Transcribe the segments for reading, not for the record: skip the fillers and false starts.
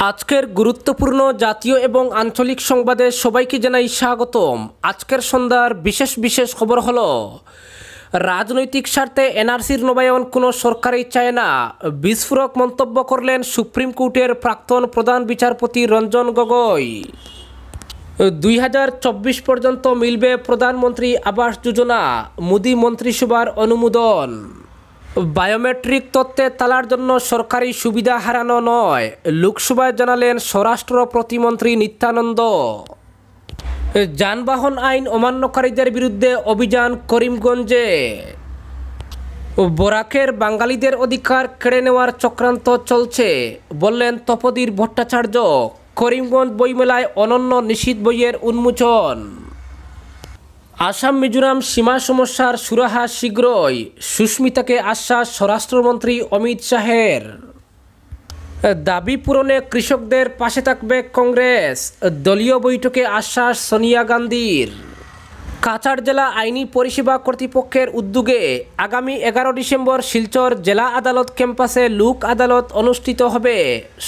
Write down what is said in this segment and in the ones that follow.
আজকের গুরুত্বপূর্ণ জাতীয় এবং আঞ্চলিক সংবাদে সবাইকে জানাই স্বাগতম। আজকের সন্ধ্যার বিশেষ খবর হলো, রাজনৈতিক স্বার্থে এনআরসির নবায়ন কোনো সরকারই চায় না, বিস্ফোরক মন্তব্য করলেন সুপ্রিম কোর্টের প্রাক্তন প্রধান বিচারপতি রঞ্জন গগৈ। 2024 পর্যন্ত মিলবে প্রধানমন্ত্রী আবাস যোজনা, মোদি মন্ত্রিসভার অনুমোদন। বায়োমেট্রিক তথ্যে তালার জন্য সরকারি সুবিধা হারানো নয়, লোকসভায় জানালেন স্বরাষ্ট্র প্রতিমন্ত্রী নিত্যানন্দ। যানবাহন আইন অমান্যকারীদের বিরুদ্ধে অভিযান করিমগঞ্জে। বরাকের বাঙালিদের অধিকার কেড়ে নেওয়ার চক্রান্ত চলছে, বললেন তপোধীর ভট্টাচার্য। করিমগঞ্জ বইমেলায় অনন্য নিশীথ বইয়ের উন্মোচন। আসাম মিজোরাম সীমা সমস্যার সুরাহা শীঘ্রই, সুস্মিতাকে আশ্বাস স্বরাষ্ট্রমন্ত্রী অমিত শাহের। দাবি পূরণে কৃষকদের পাশে থাকবে কংগ্রেস, দলীয় বৈঠকে আশ্বাস সোনিয়া গান্ধীর। কাছাড় জেলা আইনি পরিষেবা কর্তৃপক্ষের উদ্যোগে আগামী 11 ডিসেম্বর শিলচর জেলা আদালত ক্যাম্পাসে লোক আদালত অনুষ্ঠিত হবে।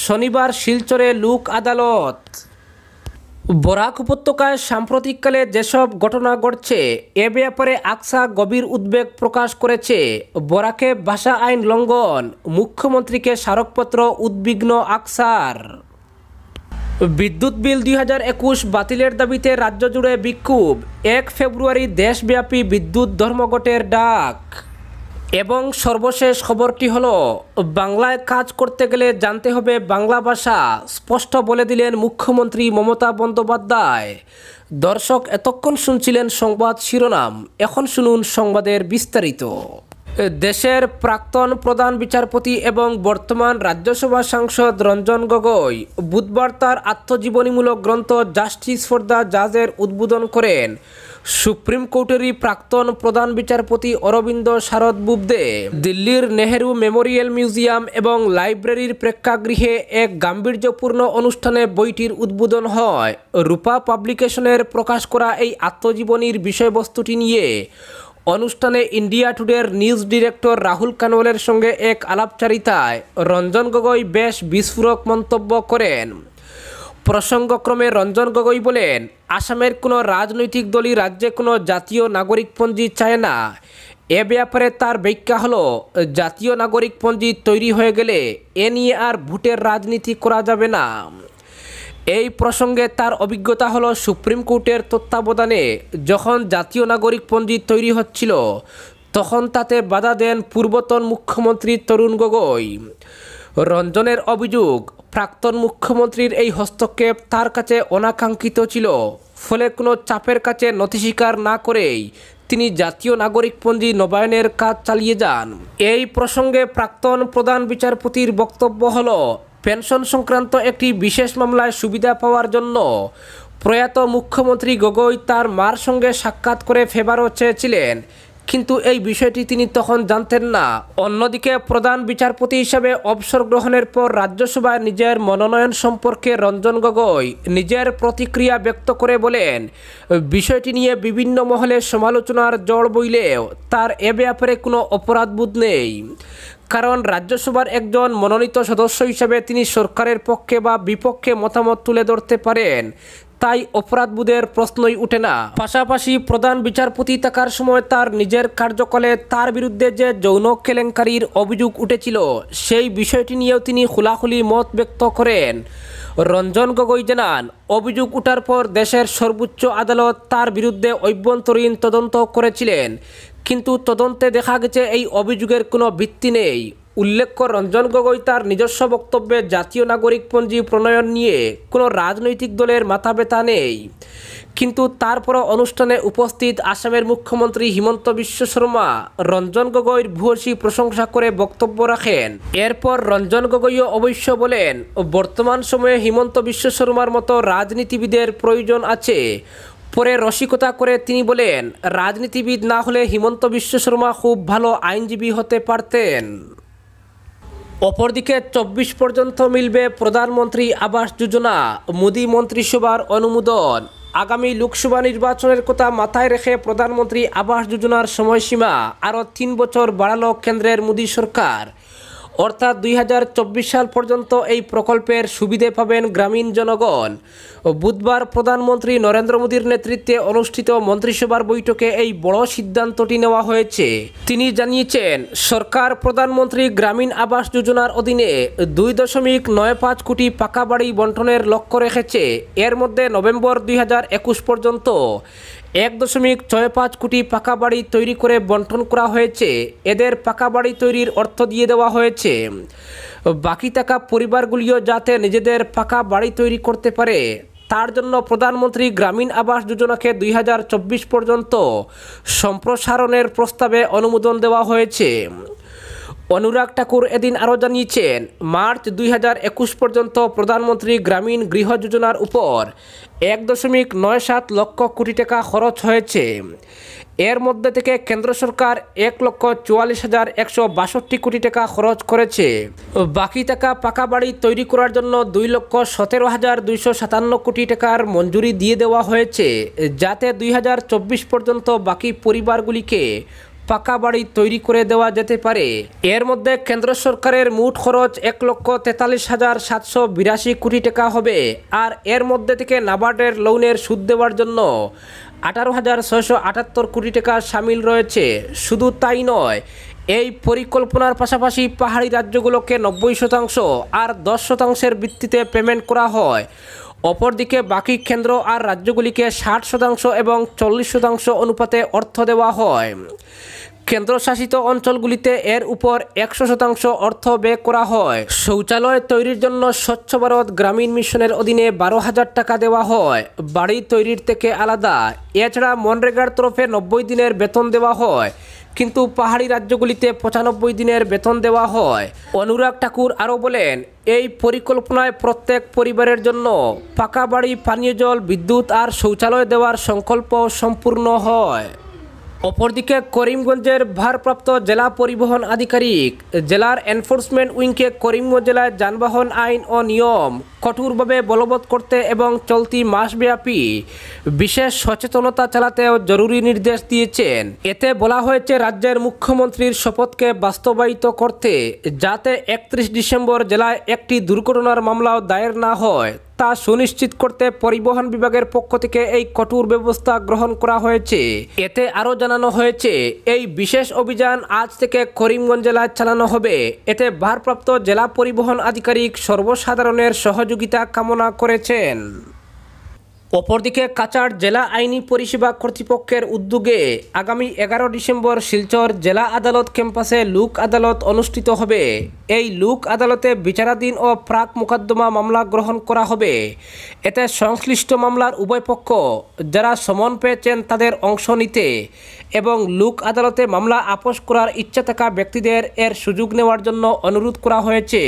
শনিবার শিলচরে লোক আদালত। বরাক উপত্যকায় সাম্প্রতিককালে যেসব ঘটনা ঘটছে, এ ব্যাপারে আকসা গভীর উদ্বেগ প্রকাশ করেছে। বরাকে ভাষা আইন লঙ্ঘন, মুখ্যমন্ত্রীকে স্মারকপত্র উদ্বিগ্ন আকসার। বিদ্যুৎ বিল 2021 বাতিলের দাবিতে রাজ্য জুড়ে বিক্ষোভ, 1 ফেব্রুয়ারি দেশব্যাপী বিদ্যুৎ ধর্মঘটের ডাক। এবং সর্বশেষ খবরটি হলো, বাংলায় কাজ করতে গেলে জানতে হবে বাংলা ভাষা, স্পষ্ট বলে দিলেন মুখ্যমন্ত্রী মমতা বন্দ্যোপাধ্যায়। দর্শক, এতক্ষণ শুনছিলেন সংবাদ শিরোনাম, এখন শুনুন সংবাদের বিস্তারিত। দেশের প্রাক্তন প্রধান বিচারপতি এবং বর্তমান রাজ্যসভা সাংসদ রঞ্জন গগৈ বুধবার তার আত্মজীবনীমূলক গ্রন্থ জাস্টিস ফর দ্য জাজের উদ্বোধন করেন সুপ্রিম কোর্টেরই প্রাক্তন প্রধান বিচারপতি অরবিন্দ শারদ বুবদে। দিল্লির নেহেরু মেমোরিয়াল মিউজিয়াম এবং লাইব্রেরির প্রেক্ষাগৃহে এক গাম্ভীর্যপূর্ণ অনুষ্ঠানে বইটির উদ্বোধন হয়। রূপা পাবলিকেশনের প্রকাশ করা এই আত্মজীবনীর বিষয়বস্তুটি নিয়ে অনুষ্ঠানে ইন্ডিয়া টুডের নিউজ ডিরেক্টর রাহুল কানওয়ালের সঙ্গে এক আলাপচারিতায় রঞ্জন গগৈ বেশ বিস্ফোরক মন্তব্য করেন। প্রসঙ্গক্রমে রঞ্জন গগৈ বলেন, আসামের কোনো রাজনৈতিক দলই রাজ্যে কোনো জাতীয় নাগরিকপঞ্জি চায় না। এ ব্যাপারে তার ব্যাখ্যা হলো, জাতীয় নাগরিকপঞ্জি তৈরি হয়ে গেলে এ নিয়ে আর ভোটের রাজনীতি করা যাবে না। এই প্রসঙ্গে তার অভিজ্ঞতা হলো, সুপ্রিম কোর্টের তত্ত্বাবধানে যখন জাতীয় নাগরিকপঞ্জি তৈরি হচ্ছিল, তখন তাতে বাধা দেন পূর্বতন মুখ্যমন্ত্রী তরুণ গগৈ। রঞ্জনের অভিযোগ, প্রাক্তন মুখ্যমন্ত্রীর এই হস্তক্ষেপ তার কাছে অনাকাঙ্ক্ষিত ছিল, ফলে কোনো চাপের কাছে নথি স্বীকার না করেই তিনি জাতীয় নাগরিকপঞ্জি নবায়নের কাজ চালিয়ে যান। এই প্রসঙ্গে প্রাক্তন প্রধান বিচারপতির বক্তব্য হলো, পেনশন সংক্রান্ত একটি বিশেষ মামলায় সুবিধা পাওয়ার জন্য প্রয়াত মুখ্যমন্ত্রী গগৈ তার মার সঙ্গে সাক্ষাৎ করে ফেভারও চেয়েছিলেন, কিন্তু এই বিষয়টি তিনি তখন জানতেন না। অন্যদিকে প্রধান বিচারপতি হিসেবে অবসর গ্রহণের পর রাজ্যসভায় নিজের মনোনয়ন সম্পর্কে রঞ্জন গগৈ নিজের প্রতিক্রিয়া ব্যক্ত করে বলেন, বিষয়টি নিয়ে বিভিন্ন মহলে সমালোচনার ঝড় বইলেও তার এ ব্যাপারে কোনো অপরাধবোধ নেই, কারণ রাজ্যসভার একজন মনোনীত সদস্য হিসেবে তিনি সরকারের পক্ষে বা বিপক্ষে মতামত তুলে ধরতে পারেন, তাই অপরাধবোধের প্রশ্নই ওঠে না। পাশাপাশি প্রধান বিচারপতি থাকার সময় তার নিজের কার্যকালে তার বিরুদ্ধে যে যৌন কেলেঙ্কারির অভিযোগ উঠেছিল, সেই বিষয়টি নিয়েও তিনি খোলাখুলি মত ব্যক্ত করেন। রঞ্জন গগৈ জানান, অভিযোগ ওঠার পর দেশের সর্বোচ্চ আদালত তার বিরুদ্ধে অভ্যন্তরীণ তদন্ত করেছিলেন, কিন্তু তদন্তে দেখা গেছে এই অভিযোগের কোনো ভিত্তি নেই। উল্লেখ্য, রঞ্জন গগৈ তার নিজস্ব বক্তব্যে জাতীয় নাগরিকপঞ্জি প্রণয়ন নিয়ে কোনো রাজনৈতিক দলের মাথা ব্যথা নেই, কিন্তু তারপরও অনুষ্ঠানে উপস্থিত আসামের মুখ্যমন্ত্রী হিমন্ত বিশ্ব শর্মা রঞ্জন গগৈর ভূয়সী প্রশংসা করে বক্তব্য রাখেন। এরপর রঞ্জন গগৈও অবশ্য বলেন, বর্তমান সময়ে হিমন্ত বিশ্ব শর্মার মতো রাজনীতিবিদের প্রয়োজন আছে। পরে রসিকতা করে তিনি বলেন, রাজনীতিবিদ না হলে হিমন্ত বিশ্ব শর্মা খুব ভালো আইনজীবী হতে পারতেন। অপরদিকে 24 পর্যন্ত মিলবে প্রধানমন্ত্রী আবাস যোজনা, মোদি মন্ত্রিসভার অনুমোদন। আগামী লোকসভা নির্বাচনের কথা মাথায় রেখে প্রধানমন্ত্রী আবাস যোজনার সময়সীমা আরও 3 বছর বাড়ালো কেন্দ্রের মোদি সরকার। অর্থাৎ 2024 সাল পর্যন্ত এই প্রকল্পের সুবিধে পাবেন গ্রামীণ জনগণ। বুধবার প্রধানমন্ত্রী নরেন্দ্র মোদীর নেতৃত্বে অনুষ্ঠিত মন্ত্রিসভার বৈঠকে এই বড় সিদ্ধান্তটি নেওয়া হয়েছে। তিনি জানিয়েছেন, সরকার প্রধানমন্ত্রী গ্রামীণ আবাস যোজনার অধীনে 2.95 কোটি পাকা বাড়ি বণ্টনের লক্ষ্য রেখেছে। এর মধ্যে নভেম্বর 2021 পর্যন্ত 1.65 কোটি পাকা বাড়ি তৈরি করে বণ্টন করা হয়েছে। এদের পাকা বাড়ি তৈরির অর্থ দিয়ে দেওয়া হয়েছে। বাকি থাকা পরিবারগুলিও যাতে নিজেদের পাকা বাড়ি তৈরি করতে পারে তার জন্য প্রধানমন্ত্রী গ্রামীণ আবাস যোজনাকে 2024 পর্যন্ত সম্প্রসারণের প্রস্তাবে অনুমোদন দেওয়া হয়েছে। অনুরাগ ঠাকুর এদিন আরও জানিয়েছেন, মার্চ 2021 পর্যন্ত প্রধানমন্ত্রী গ্রামীণ গৃহ যোজনার উপর 1.97 লক্ষ কোটি টাকা খরচ হয়েছে। এর মধ্যে থেকে কেন্দ্র সরকার 1,44,162 কোটি টাকা খরচ করেছে। বাকি টাকা পাকা বাড়ি তৈরি করার জন্য 2,17,257 কোটি টাকার মঞ্জুরি দিয়ে দেওয়া হয়েছে, যাতে 2024 পর্যন্ত বাকি পরিবারগুলিকে পাকা বাড়ি তৈরি করে দেওয়া যেতে পারে। এর মধ্যে কেন্দ্র সরকারের মোট খরচ 1,43,782 কোটি টাকা হবে। আর এর মধ্যে থেকে নাবার্ডের লোনের সুদ দেওয়ার জন্য 18,678 কোটি টাকা সামিল রয়েছে। শুধু তাই নয়, এই পরিকল্পনার পাশাপাশি পাহাড়ি রাজ্যগুলোকে 90% আর 10% ভিত্তিতে পেমেন্ট করা হয়। অপরদিকে বাকি কেন্দ্র আর রাজ্যগুলিকে 60% এবং 40% অনুপাতে অর্থ দেওয়া হয়। কেন্দ্রশাসিত অঞ্চলগুলিতে এর উপর 100% অর্থ ব্যয় করা হয়। শৌচালয় তৈরির জন্য স্বচ্ছ ভারত গ্রামীণ মিশনের অধীনে 12,000 টাকা দেওয়া হয়, বাড়ি তৈরির থেকে আলাদা। এছাড়া মনরেগার তরফে 90 দিনের বেতন দেওয়া হয়, কিন্তু পাহাড়ি রাজ্যগুলিতে 95 দিনের বেতন দেওয়া হয়। অনুরাগ ঠাকুর আরও বলেন, এই পরিকল্পনায় প্রত্যেক পরিবারের জন্য পাকা বাড়ি, পানীয় জল, বিদ্যুৎ আর শৌচালয় দেওয়ার সংকল্প সম্পূর্ণ হয়। অপরদিকে করিমগঞ্জের ভারপ্রাপ্ত জেলা পরিবহন আধিকারিক জেলার এনফোর্সমেন্ট উইংকে করিমগঞ্জ জেলায় যানবাহন আইন ও নিয়ম কঠোরভাবে বলবৎ করতে এবং চলতি মাসব্যাপী বিশেষ সচেতনতা চালাতেও জরুরি নির্দেশ দিয়েছেন। এতে বলা হয়েছে, রাজ্যের মুখ্যমন্ত্রীর শপথকে বাস্তবায়িত করতে যাতে 31 ডিসেম্বর জেলায় একটি দুর্ঘটনার মামলাও দায়ের না হয় তা সুনিশ্চিত করতে পরিবহন বিভাগের পক্ষ থেকে এই কঠোর ব্যবস্থা গ্রহণ করা হয়েছে। এতে আরও জানানো হয়েছে, এই বিশেষ অভিযান আজ থেকে করিমগঞ্জ জেলায় চালানো হবে। এতে ভারপ্রাপ্ত জেলা পরিবহন আধিকারিক সর্বসাধারণের সহযোগিতা কামনা করেছেন। অপরদিকে কাছাড় জেলা আইনি পরিষেবা কর্তৃপক্ষের উদ্যোগে আগামী 11 ডিসেম্বর শিলচর জেলা আদালত ক্যাম্পাসে লোক আদালত অনুষ্ঠিত হবে। এই লোক আদালতে বিচারাধীন ও প্রাক মোকদ্দমা মামলা গ্রহণ করা হবে। এতে সংশ্লিষ্ট মামলার উভয় পক্ষ যারা সমন পেয়েছেন তাদের অংশ নিতে এবং লোক আদালতে মামলা আপোষ করার ইচ্ছা থাকা ব্যক্তিদের এর সুযোগ নেওয়ার জন্য অনুরোধ করা হয়েছে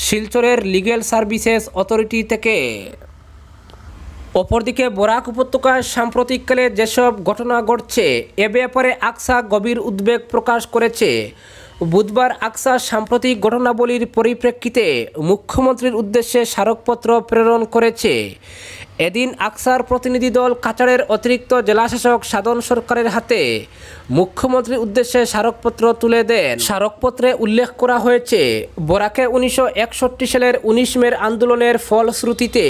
শিলচরের লিগ্যাল সার্ভিসেস অথরিটি থেকে। অপরদিকে বরাক উপত্যকায় সাম্প্রতিককালে যেসব ঘটনা ঘটছে এ ব্যাপারে আকসা গভীর উদ্বেগ প্রকাশ করেছে। বুধবার আকসা সাম্প্রতিক ঘটনাবলীর পরিপ্রেক্ষিতে মুখ্যমন্ত্রীর উদ্দেশ্যে স্মারকপত্র প্রেরণ করেছে। এদিন আকসার প্রতিনিধি দল কাছাড়ের অতিরিক্ত জেলাশাসক সাধন সরকারের হাতে মুখ্যমন্ত্রীর উদ্দেশ্যে স্মারকপত্র তুলে দেন। স্মারকপত্রে উল্লেখ করা হয়েছে, বরাকে 1961 সালের 19 মের আন্দোলনের ফলশ্রুতিতে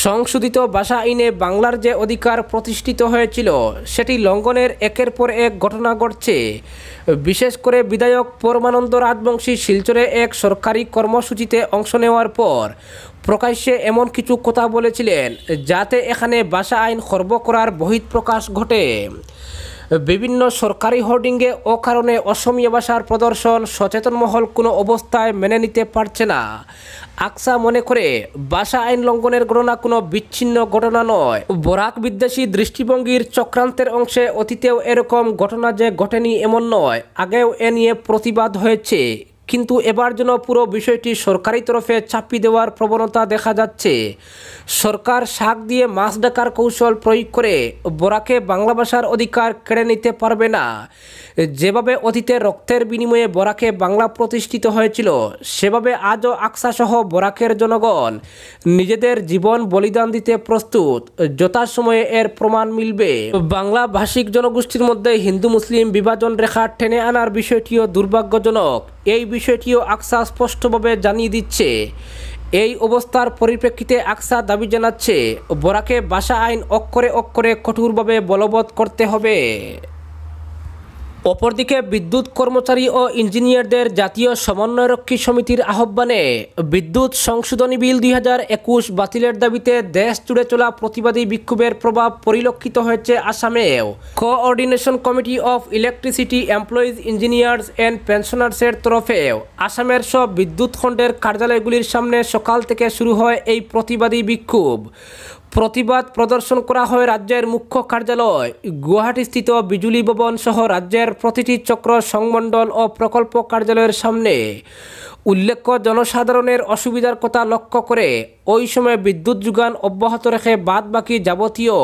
সংশোধিত ভাষা আইনে বাংলার যে অধিকার প্রতিষ্ঠিত হয়েছিল সেটি লঙ্ঘনের একের পর এক ঘটনা ঘটছে। বিশেষ করে বিধায়ক পরমানন্দ রাজবংশী শিলচরে এক সরকারি কর্মসূচিতে অংশ নেওয়ার পর প্রকাশ্যে এমন কিছু কথা বলেছিলেন যাতে এখানে ভাষা আইন খর্ব করার বহিঃপ্রকাশ ঘটে। বিভিন্ন সরকারি হোর্ডিংয়ে অকারণে অসমীয়া ভাষার প্রদর্শন সচেতন মহল কোনো অবস্থায় মেনে নিতে পারছে না। আকসা মনে করে ভাষা আইন লঙ্ঘনের ঘটনা কোনো বিচ্ছিন্ন ঘটনা নয়, বরাক বিদ্বেষী দৃষ্টিভঙ্গির চক্রান্তের অংশে অতীতেও এরকম ঘটনা যে ঘটেনি এমন নয়, আগেও এ নিয়ে প্রতিবাদ হয়েছে, কিন্তু এবার যেন পুরো বিষয়টি সরকারি তরফে চাপিয়ে দেওয়ার প্রবণতা দেখা যাচ্ছে। সরকার শাক দিয়ে মাছ ডাকার কৌশল প্রয়োগ করে বরাকে বাংলা ভাষার অধিকার কেড়ে নিতে পারবে না। যেভাবে অতীতে রক্তের বিনিময়ে বরাকে বাংলা প্রতিষ্ঠিত হয়েছিল সেভাবে আজও আকসাসহ বরাকের জনগণ নিজেদের জীবন বলিদান দিতে প্রস্তুত। যথাসময়ে এর প্রমাণ মিলবে। বাংলা ভাষিক জনগোষ্ঠীর মধ্যে হিন্দু মুসলিম বিভাজন রেখা টেনে আনার বিষয়টিও দুর্ভাগ্যজনক। এই বিষয়টিও আকসা স্পষ্টভাবে জানিয়ে দিচ্ছে। এই অবস্থার পরিপ্রেক্ষিতে আকসা দাবি জানাচ্ছে বরাকে ভাষা আইন অক্ষরে অক্ষরে কঠোরভাবে বলবৎ করতে হবে। অপরদিকে বিদ্যুৎ কর্মচারী ও ইঞ্জিনিয়ারদের জাতীয় সমন্বয়রক্ষী সমিতির আহ্বানে বিদ্যুৎ সংশোধনী বিল 2021 বাতিলের দাবিতে দেশ জুড়ে চলা প্রতিবাদী বিক্ষোভের প্রভাব পরিলক্ষিত হয়েছে আসামেও। Coordination committee of electricity employees engineers and পেনশনার্সের তরফেও আসামের সব বিদ্যুৎ খণ্ডের কার্যালয়গুলির সামনে সকাল থেকে শুরু হয় এই প্রতিবাদী বিক্ষোভ। প্রতিবাদ প্রদর্শন করা হয় রাজ্যের মুখ্য কার্যালয় গুয়াহাটিস্থিত বিজুলি ভবন সহ রাজ্যের প্রতিটি চক্র সংমণ্ডল ও প্রকল্প কার্যালয়ের সামনে। উল্লেখ্য, জনসাধারণের অসুবিধার কথা লক্ষ্য করে ওই সময় বিদ্যুৎ যোগান অব্যাহত রেখে বাদবাকি যাবতীয়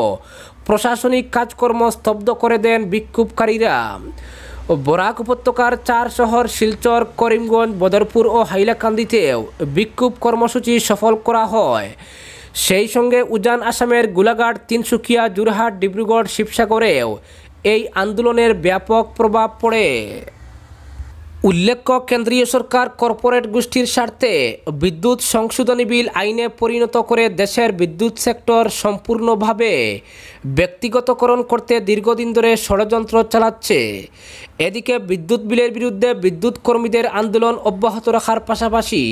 প্রশাসনিক কাজকর্ম স্তব্ধ করে দেন বিক্ষোভকারীরা। বরাক উপত্যকার 4 শহর শিলচর, করিমগঞ্জ, বদরপুর ও হাইলাকান্দিতেও বিক্ষোভ কর্মসূচি সফল করা হয়। সেই সঙ্গে উজান আসামের গোলাঘাট, তিনসুকিয়া, যোরহাট, ডিব্রুগড়, শিবসাগরেও এই আন্দোলনের ব্যাপক প্রভাব পড়ে। উল্লেখ্য, কেন্দ্রীয় সরকার কর্পোরেট গোষ্ঠীর স্বার্থে বিদ্যুৎ সংশোধনী বিল আইনে পরিণত করে দেশের বিদ্যুৎ সেক্টর সম্পূর্ণভাবে ব্যক্তিগতকরণ করতে দীর্ঘদিন ধরে ষড়যন্ত্র চালাচ্ছে। এদিকে বিদ্যুৎ বিলের বিরুদ্ধে বিদ্যুৎ কর্মীদের আন্দোলন অব্যাহত রাখার পাশাপাশি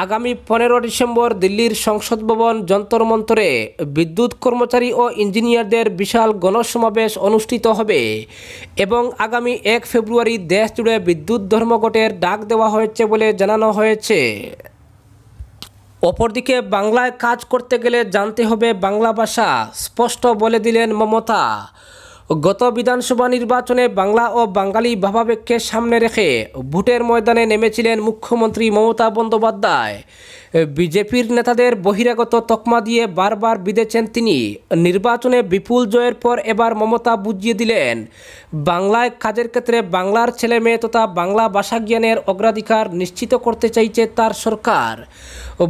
আগামী 15 ডিসেম্বর দিল্লির সংসদ ভবন যন্তর মন্তরে বিদ্যুৎ কর্মচারী ও ইঞ্জিনিয়ারদের বিশাল গণসমাবেশ অনুষ্ঠিত হবে এবং আগামী 1 ফেব্রুয়ারি দেশ জুড়ে বিদ্যুৎ ধর্মঘটের ডাক দেওয়া হয়েছে বলে জানানো হয়েছে। অপরদিকে বাংলায় কাজ করতে গেলে জানতে হবে বাংলা ভাষা, স্পষ্ট বলে দিলেন মমতা। গত বিধানসভা নির্বাচনে বাংলা ও বাঙালি ভাবাবেগকে সামনে রেখে ভোটের ময়দানে নেমেছিলেন মুখ্যমন্ত্রী মমতা বন্দ্যোপাধ্যায়। বিজেপির নেতাদের বহিরাগত তকমা দিয়ে বারবার বিঁধেছেন তিনি। নির্বাচনে বিপুল জয়ের পর এবার মমতা বুঝিয়ে দিলেন বাংলায় কাজের ক্ষেত্রে বাংলার ছেলে মেয়ে তথা বাংলা ভাষা জ্ঞানের অগ্রাধিকার নিশ্চিত করতে চাইছে তার সরকার।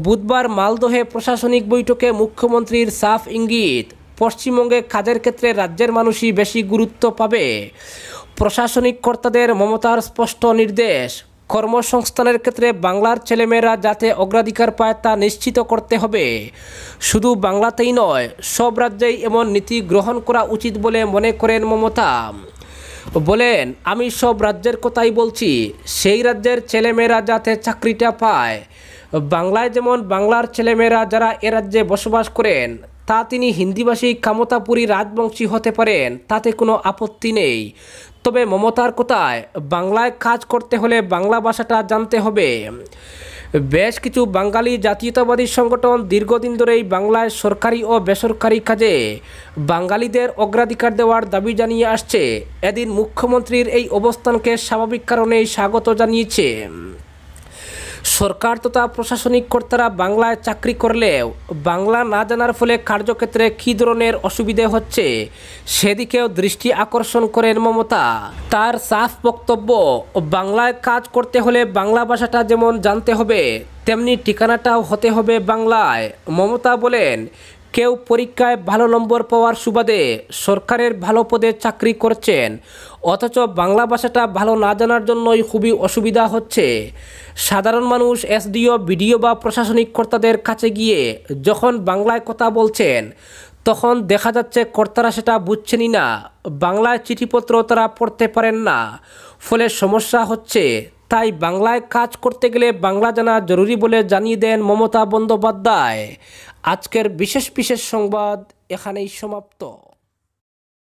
বুধবার মালদহে প্রশাসনিক বৈঠকে মুখ্যমন্ত্রীর সাফ ইঙ্গিত, পশ্চিমবঙ্গে কাজের ক্ষেত্রে রাজ্যের মানুষই বেশি গুরুত্ব পাবে। প্রশাসনিক কর্তাদের মমতার স্পষ্ট নির্দেশ, কর্মসংস্থানের ক্ষেত্রে বাংলার ছেলেমেয়েরা যাতে অগ্রাধিকার পায় তা নিশ্চিত করতে হবে। শুধু বাংলাতেই নয়, সব রাজ্যেই এমন নীতি গ্রহণ করা উচিত বলে মনে করেন মমতা। বলেন, আমি সব রাজ্যের কথাই বলছি, সেই রাজ্যের ছেলেমেয়েরা যাতে চাকরিটা পায়। বাংলায় যেমন বাংলার ছেলেমেয়েরা যারা এ রাজ্যে বসবাস করেন তা তিনি হিন্দিভাষী কামতাপুরী রাজবংশী হতে পারেন, তাতে কোনো আপত্তি নেই। তবে মমতার কথায় বাংলায় কাজ করতে হলে বাংলা ভাষাটা জানতে হবে। বেশ কিছু বাঙালি জাতীয়তাবাদী সংগঠন দীর্ঘদিন ধরেই বাংলায় সরকারি ও বেসরকারি কাজে বাঙালিদের অগ্রাধিকার দেওয়ার দাবি জানিয়ে আসছে। এদিন মুখ্যমন্ত্রীর এই অবস্থানকে স্বাভাবিক কারণেই স্বাগত জানিয়েছে। সরকার তথা প্রশাসনিক কর্তারা বাংলায় চাকরি করলেও বাংলা না জানার ফলে কার্যক্ষেত্রে কী ধরনের অসুবিধে হচ্ছে সেদিকেও দৃষ্টি আকর্ষণ করেন মমতা। তার সাফ বক্তব্য, বাংলায় কাজ করতে হলে বাংলা ভাষাটা যেমন জানতে হবে তেমনি ঠিকানাটাও হতে হবে বাংলায়। মমতা বলেন, কেউ পরীক্ষায় ভালো নম্বর পাওয়ার সুবাদে সরকারের ভালো পদে চাকরি করছেন, অথচ বাংলা ভাষাটা ভালো না জানার জন্যই খুবই অসুবিধা হচ্ছে। সাধারণ মানুষ এসডিও, বিডিও বা প্রশাসনিক কর্তাদের কাছে গিয়ে যখন বাংলায় কথা বলছেন তখন দেখা যাচ্ছে কর্তারা সেটা বুঝছেনই না, বাংলায় চিঠিপত্র তারা পড়তে পারেন না, ফলে সমস্যা হচ্ছে। তাই বাংলায় কাজ করতে গেলে বাংলা জানা জরুরি বলে জানিয়ে দেন মমতা বন্দ্যোপাধ্যায়। আজকের বিশেষ সংবাদ এখানেই সমাপ্ত।